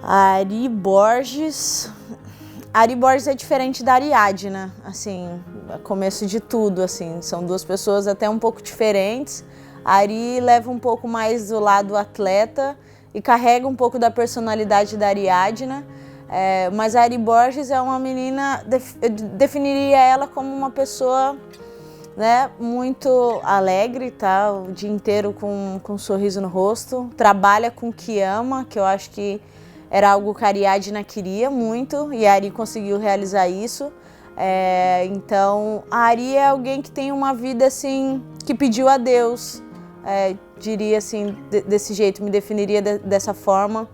Ari Borges... Ari Borges é diferente da Ariadna, assim, é começo de tudo, assim, são duas pessoas até um pouco diferentes. A Ari leva um pouco mais do lado atleta e carrega um pouco da personalidade da Ariadna, mas a Ari Borges é uma menina, eu definiria ela como uma pessoa, né, muito alegre, tá, o dia inteiro com um sorriso no rosto, trabalha com o que ama, que eu acho que era algo que a Ariadna queria muito e a Ari conseguiu realizar isso. Então, a Ari é alguém que tem uma vida assim, que pediu a Deus, diria assim, desse jeito, me definiria dessa forma.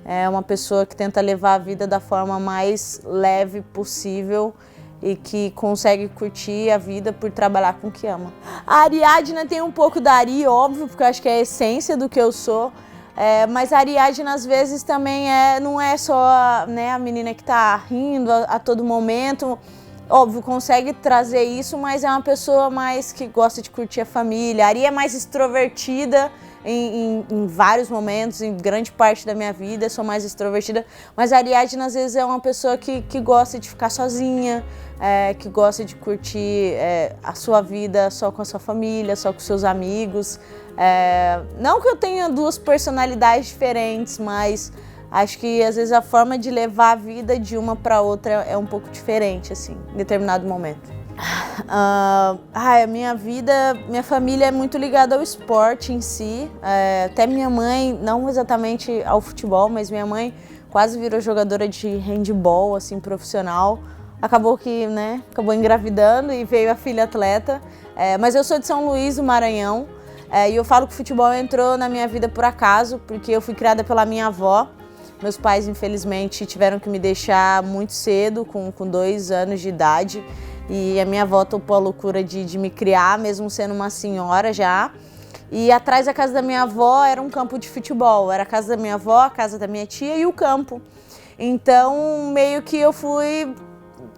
É uma pessoa que tenta levar a vida da forma mais leve possível e que consegue curtir a vida por trabalhar com o que ama. A Ariadna tem um pouco da Ari, óbvio, porque eu acho que é a essência do que eu sou. Mas a Ariadna às vezes também não é só, né, a menina que tá rindo a todo momento, óbvio, consegue trazer isso, mas é uma pessoa mais que gosta de curtir a família. A Ari é mais extrovertida em vários momentos, em grande parte da minha vida, sou mais extrovertida, mas a Ariadna às vezes é uma pessoa que gosta de ficar sozinha, que gosta de curtir a sua vida só com a sua família, só com seus amigos. Não que eu tenha duas personalidades diferentes, mas acho que às vezes a forma de levar a vida de uma para outra é um pouco diferente, assim, em determinado momento. A minha família é muito ligada ao esporte em si, até minha mãe, não exatamente ao futebol, mas minha mãe quase virou jogadora de handball, assim, profissional. Acabou que, né, acabou engravidando e veio a filha atleta, mas eu sou de São Luís, do Maranhão, e eu falo que o futebol entrou na minha vida por acaso, porque eu fui criada pela minha avó. Meus pais, infelizmente, tiveram que me deixar muito cedo, com 2 anos de idade, e a minha avó topou a loucura de me criar, mesmo sendo uma senhora já. E atrás da casa da minha avó era um campo de futebol, era a casa da minha avó, a casa da minha tia e o campo. Então, meio que eu fui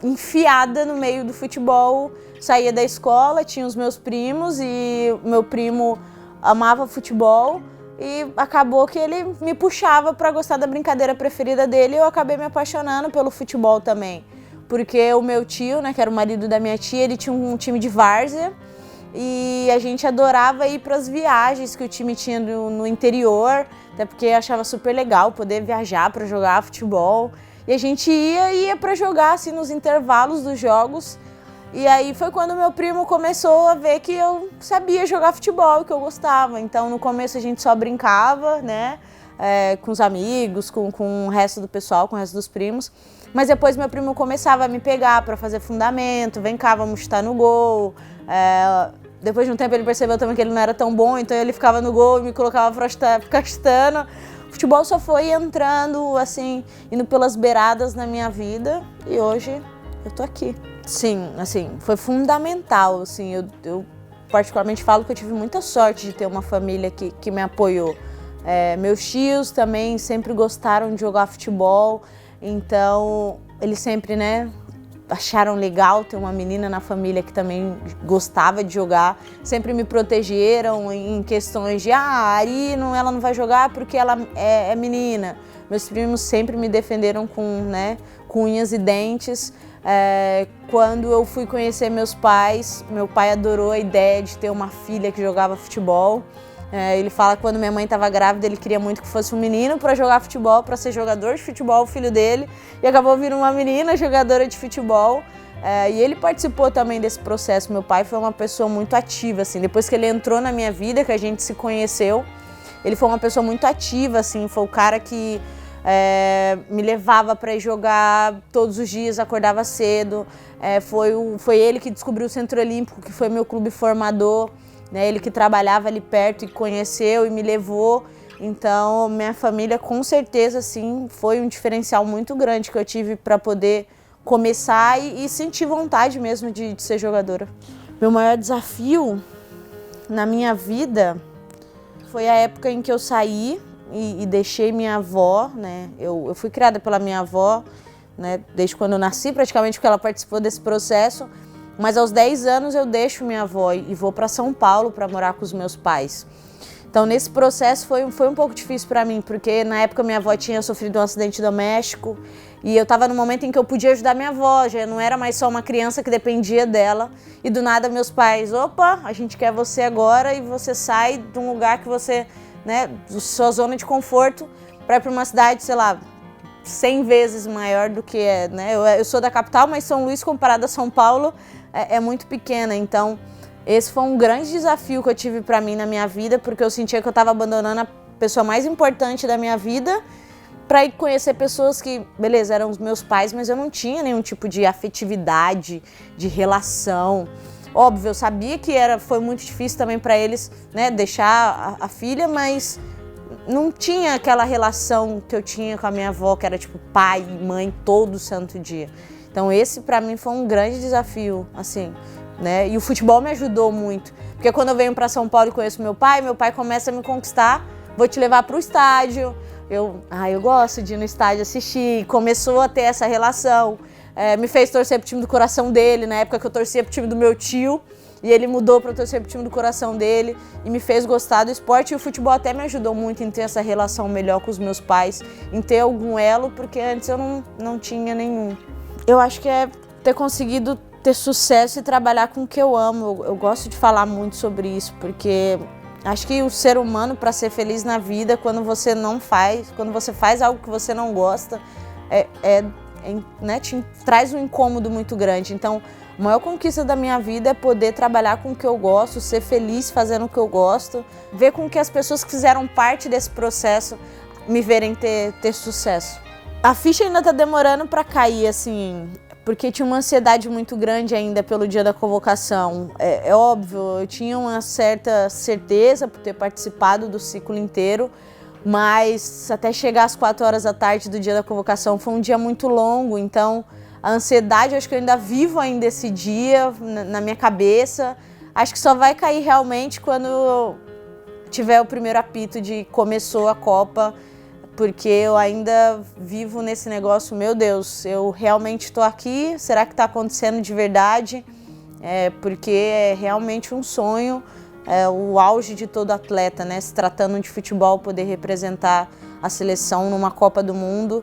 enfiada no meio do futebol, saía da escola, tinha os meus primos e o meu primo amava futebol e acabou que ele me puxava para gostar da brincadeira preferida dele e eu acabei me apaixonando pelo futebol também. Porque o meu tio, né, que era o marido da minha tia, ele tinha um time de várzea e a gente adorava ir para as viagens que o time tinha no interior, até porque achava super legal poder viajar para jogar futebol. E a gente ia para jogar assim nos intervalos dos jogos. E aí foi quando meu primo começou a ver que eu sabia jogar futebol, que eu gostava. Então no começo a gente só brincava, né, com os amigos, com o resto do pessoal, com o resto dos primos. Mas depois meu primo começava a me pegar para fazer fundamento, vem cá, vamos chutar no gol. Depois de um tempo ele percebeu também que ele não era tão bom, então ele ficava no gol e me colocava para ficar chutando. O futebol só foi entrando, assim, indo pelas beiradas na minha vida e hoje eu tô aqui. Sim, assim, foi fundamental, assim, eu particularmente falo que eu tive muita sorte de ter uma família que me apoiou. Meus tios também sempre gostaram de jogar futebol, então eles sempre, né, acharam legal ter uma menina na família que também gostava de jogar, sempre me protegeram em questões de a Ari ela não vai jogar porque ela é menina. Meus primos sempre me defenderam com unhas e dentes. Quando eu fui conhecer meus pais, meu pai adorou a ideia de ter uma filha que jogava futebol. Ele fala que quando minha mãe estava grávida, ele queria muito que fosse um menino para jogar futebol, para ser jogador de futebol, o filho dele. E acabou vindo uma menina jogadora de futebol. E ele participou também desse processo. Meu pai foi uma pessoa muito ativa, assim. Depois que ele entrou na minha vida, que a gente se conheceu, ele foi uma pessoa muito ativa, assim. Foi o cara que me levava para ir jogar todos os dias, acordava cedo. Foi ele que descobriu o Centro Olímpico, que foi meu clube formador. Ele que trabalhava ali perto e conheceu e me levou. Então, minha família, com certeza, assim, foi um diferencial muito grande que eu tive para poder começar e sentir vontade mesmo de ser jogadora. Meu maior desafio na minha vida foi a época em que eu saí e deixei minha avó, né? Eu fui criada pela minha avó, né, desde quando eu nasci, praticamente, porque ela participou desse processo. Mas aos 10 anos eu deixo minha avó e vou para São Paulo para morar com os meus pais. Então, nesse processo foi um pouco difícil para mim, porque na época minha avó tinha sofrido um acidente doméstico e eu estava no momento em que eu podia ajudar minha avó, já não era mais só uma criança que dependia dela. E do nada meus pais, opa, a gente quer você agora, e você sai de um lugar que você, né, da sua zona de conforto, para ir para uma cidade, sei lá, 100 vezes maior do que é, né? Eu sou da capital, mas São Luís, comparado a São Paulo, é muito pequena. Então, esse foi um grande desafio que eu tive para mim na minha vida, porque eu sentia que eu estava abandonando a pessoa mais importante da minha vida para ir conhecer pessoas que, beleza, eram os meus pais, mas eu não tinha nenhum tipo de afetividade, de relação. Óbvio, eu sabia que foi muito difícil também para eles, né, deixar a filha, mas não tinha aquela relação que eu tinha com a minha avó, que era tipo pai e mãe todo santo dia. Então esse para mim foi um grande desafio, assim, né? E o futebol me ajudou muito, porque quando eu venho para São Paulo e conheço meu pai começa a me conquistar, vou te levar para o estádio. Eu gosto de ir no estádio assistir, começou a ter essa relação, me fez torcer pro time do coração dele, na época que eu torcia pro time do meu tio, e ele mudou para torcer pro time do coração dele e me fez gostar do esporte. E o futebol até me ajudou muito em ter essa relação melhor com os meus pais, em ter algum elo, porque antes eu não tinha nenhum. Eu acho que é ter conseguido ter sucesso e trabalhar com o que eu amo. Eu gosto de falar muito sobre isso, porque acho que o ser humano, para ser feliz na vida, quando você faz algo que você não gosta, né, te traz um incômodo muito grande. Então, a maior conquista da minha vida é poder trabalhar com o que eu gosto, ser feliz fazendo o que eu gosto, ver com que as pessoas que fizeram parte desse processo me verem ter sucesso. A ficha ainda tá demorando para cair, assim, porque tinha uma ansiedade muito grande ainda pelo dia da convocação. É óbvio, eu tinha uma certa certeza por ter participado do ciclo inteiro, mas até chegar às 4 horas da tarde do dia da convocação foi um dia muito longo. Então a ansiedade, acho que eu ainda vivo ainda esse dia na minha cabeça. Acho que só vai cair realmente quando tiver o primeiro apito de começou a Copa, porque eu ainda vivo nesse negócio, meu Deus, eu realmente estou aqui, será que está acontecendo de verdade? Porque é realmente um sonho, o auge de todo atleta, né? Se tratando de futebol, poder representar a seleção numa Copa do Mundo.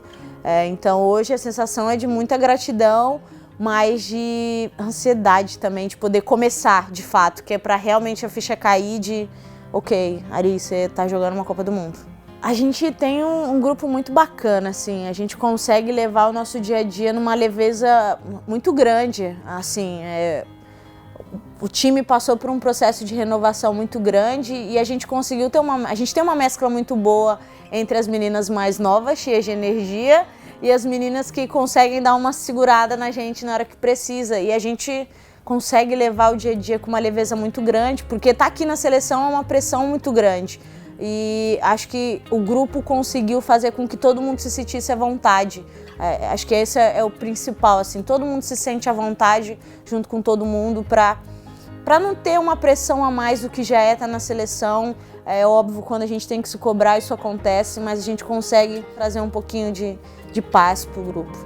Então hoje a sensação é de muita gratidão, mas de ansiedade também, de poder começar de fato, que é para realmente a ficha cair de, ok, Ari, você está jogando uma Copa do Mundo. A gente tem um grupo muito bacana, assim, a gente consegue levar o nosso dia a dia numa leveza muito grande, assim, o time passou por um processo de renovação muito grande e a gente conseguiu a gente tem uma mescla muito boa entre as meninas mais novas, cheias de energia, e as meninas que conseguem dar uma segurada na gente na hora que precisa, e a gente consegue levar o dia a dia com uma leveza muito grande, porque estar aqui na seleção é uma pressão muito grande. E acho que o grupo conseguiu fazer com que todo mundo se sentisse à vontade. Acho que esse é o principal, assim, todo mundo se sente à vontade junto com todo mundo para não ter uma pressão a mais do que já estar na seleção. É óbvio, quando a gente tem que se cobrar, isso acontece, mas a gente consegue trazer um pouquinho de paz para o grupo.